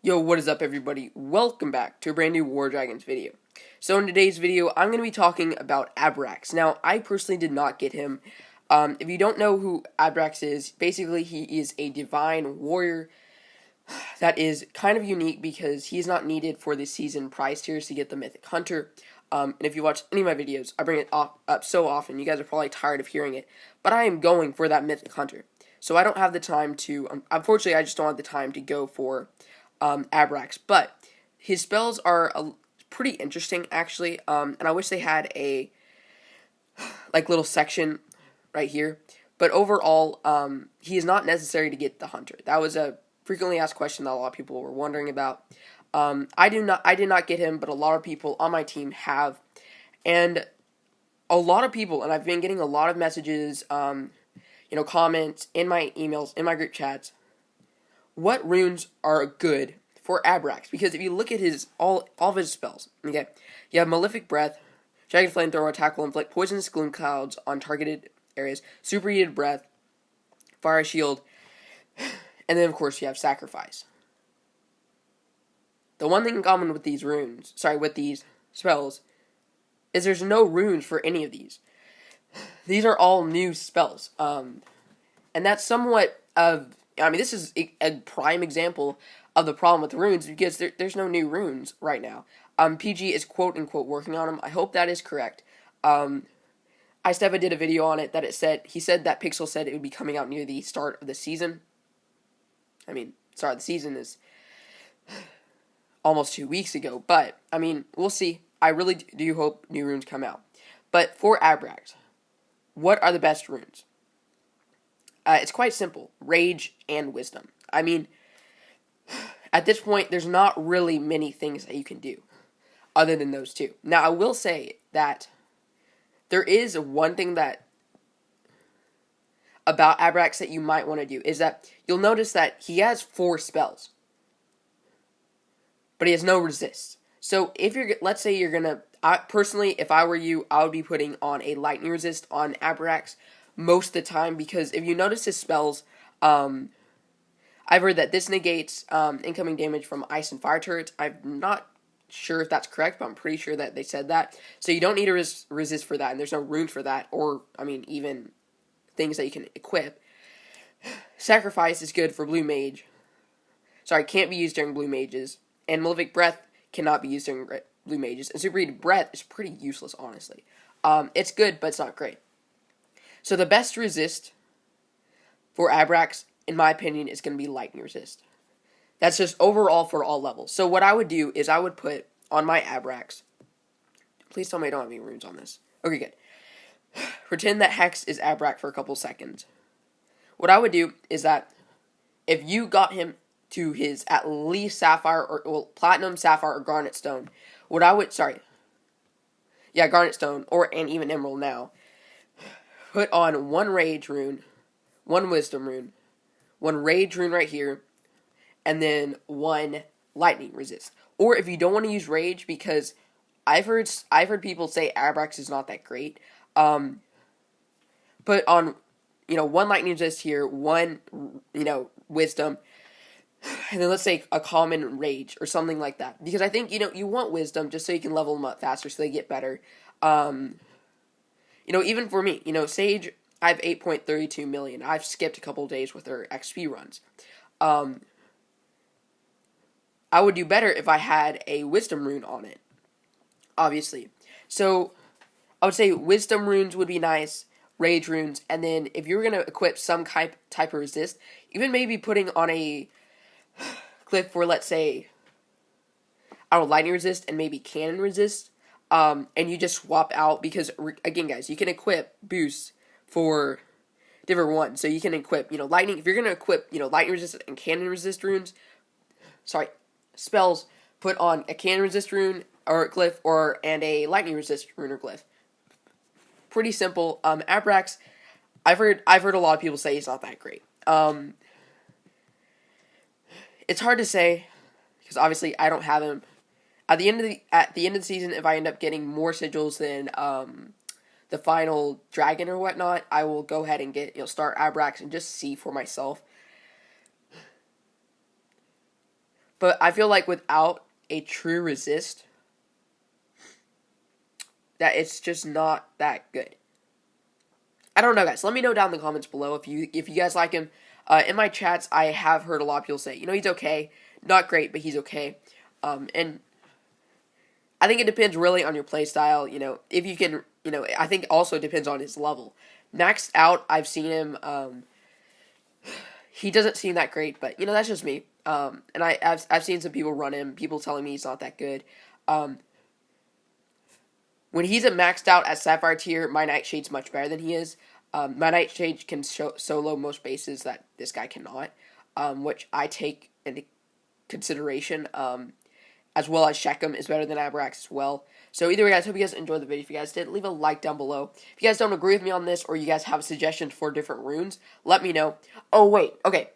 Yo, what is up everybody? Welcome back to a brand new War Dragons video. So in today's video, I'm going to be talking about Abraxxas. Now, I personally did not get him. If you don't know who Abraxxas is, basically he is a divine warrior that is kind of unique because he's not needed for the season prize tiers to get the Mythic Hunter. And if you watch any of my videos, I bring it up so often, you guys are probably tired of hearing it. But I am going for that Mythic Hunter. So I don't have the time to, unfortunately I just don't have the time to go for Abraxxas, but his spells are pretty interesting actually, and I wish they had a little section right here. But overall, he is not necessary to get the hunter. That was a frequently asked question that a lot of people were wondering about. I did not get him, but a lot of people on my team have, and a lot of people, and I've been getting a lot of messages, comments in my emails, in my group chats. What runes are good for Abraxxas? Because if you look at his all of his spells, okay, you have Malefic Breath, Jagged Flamethrower, attack will inflict poisonous gloom clouds on targeted areas, Superheated Breath, Fire Shield, and then of course you have Sacrifice. The one thing in common with these with these spells, is there's no runes for any of these. These are all new spells, and that's somewhat of. I mean, this is a prime example of the problem with runes because there's no new runes right now. PG is quote unquote working on them. I hope that is correct. Istefa did a video on it that he said that Pixel said it would be coming out near the start of the season. I mean, start of the season is almost 2 weeks ago, but I mean, we'll see. I really do hope new runes come out. But for Abraxxas, what are the best runes? It's quite simple. Rage and Wisdom. I mean, at this point, there's not really many things that you can do other than those two. Now, I will say that there is one thing that about Abraxxas that you might want to do is that you'll notice that he has 4 spells, but he has no resist. So if let's say you're gonna, personally, if I were you, I would be putting on a lightning resist on Abraxxas most of the time, because if you notice his spells, I've heard that this negates incoming damage from ice and fire turrets. I'm not sure if that's correct, but I'm pretty sure that they said that. So you don't need to resist for that, and there's no rune for that, or, I mean, even things that you can equip. Sacrifice is good for Blue Mage. Sorry, can't be used during Blue Mages. And Malefic Breath cannot be used during Blue Mages. And Superheated Breath is pretty useless, honestly. It's good, but it's not great. So the best resist for Abraxxas, in my opinion, is going to be Lightning Resist. That's just overall for all levels. So what I would do is I would put on my Abraxxas. Please tell me I don't have any runes on this. Okay, good. Pretend that Hex is Abraxxas for a couple seconds. What I would do is that if you got him to his at least Sapphire or Platinum, Sapphire, or Garnet Stone, Garnet Stone, and even Emerald now, put on 1 Rage rune, 1 Wisdom rune, 1 Rage rune right here, and then 1 Lightning resist. Or if you don't want to use Rage, because I've heard people say Abraxxas is not that great, put on 1 Lightning resist here, 1 Wisdom, and then let's say a common Rage or something like that. Because I think you want Wisdom just so you can level them up faster so they get better. Even for me, Sage, I have 8.32 million. I've skipped a couple days with her XP runs. I would do better if I had a Wisdom rune on it, obviously. So I would say Wisdom runes would be nice, Rage runes, and then if you were going to equip some type of resist, even maybe putting on a clip for, let's say, Lightning resist and maybe Cannon resist, and you just swap out, because, again, guys, you can equip boosts for different ones. So you can equip, Lightning, if you're going to equip, Lightning resist and Cannon resist runes, spells, put on a Cannon resist rune or glyph, and a Lightning resist rune or glyph. Pretty simple. Abraxxas, I've heard a lot of people say he's not that great. It's hard to say because obviously I don't have him. At the end of the season, if I end up getting more sigils than the final dragon or whatnot, I will go ahead and start Abraxxas and just see for myself. But I feel like without a true resist, that it's just not that good. I don't know, guys. Let me know down in the comments below if you guys like him. In my chats, I have heard a lot of people say, he's okay, not great, but he's okay. And I think it depends really on your play style. If you can, I think also it depends on his level. Maxed out, I've seen him. He doesn't seem that great, but that's just me. And I've seen some people run him. People telling me he's not that good. When he's at maxed out at Sapphire tier, my Nightshade's much better than he is. My Nightshade can solo most bases that this guy cannot, which I take into consideration. As well as Shechem is better than Abraxxas as well. So either way, guys, hope you guys enjoyed the video. If you guys did, leave a like down below. If you guys don't agree with me on this, or you guys have suggestions for different runes, let me know. Oh, wait, okay.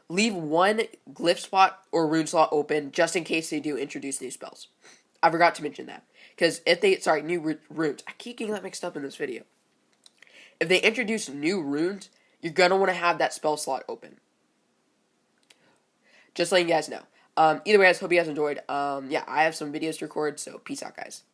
Leave one glyph spot or rune slot open just in case they do introduce new spells. I forgot to mention that. Because if they, new runes. I keep getting that mixed up in this video. If they introduce new runes, you're going to want to have that spell slot open. Just letting you guys know. Either way, guys, hope you guys enjoyed. Yeah, I have some videos to record, so peace out, guys.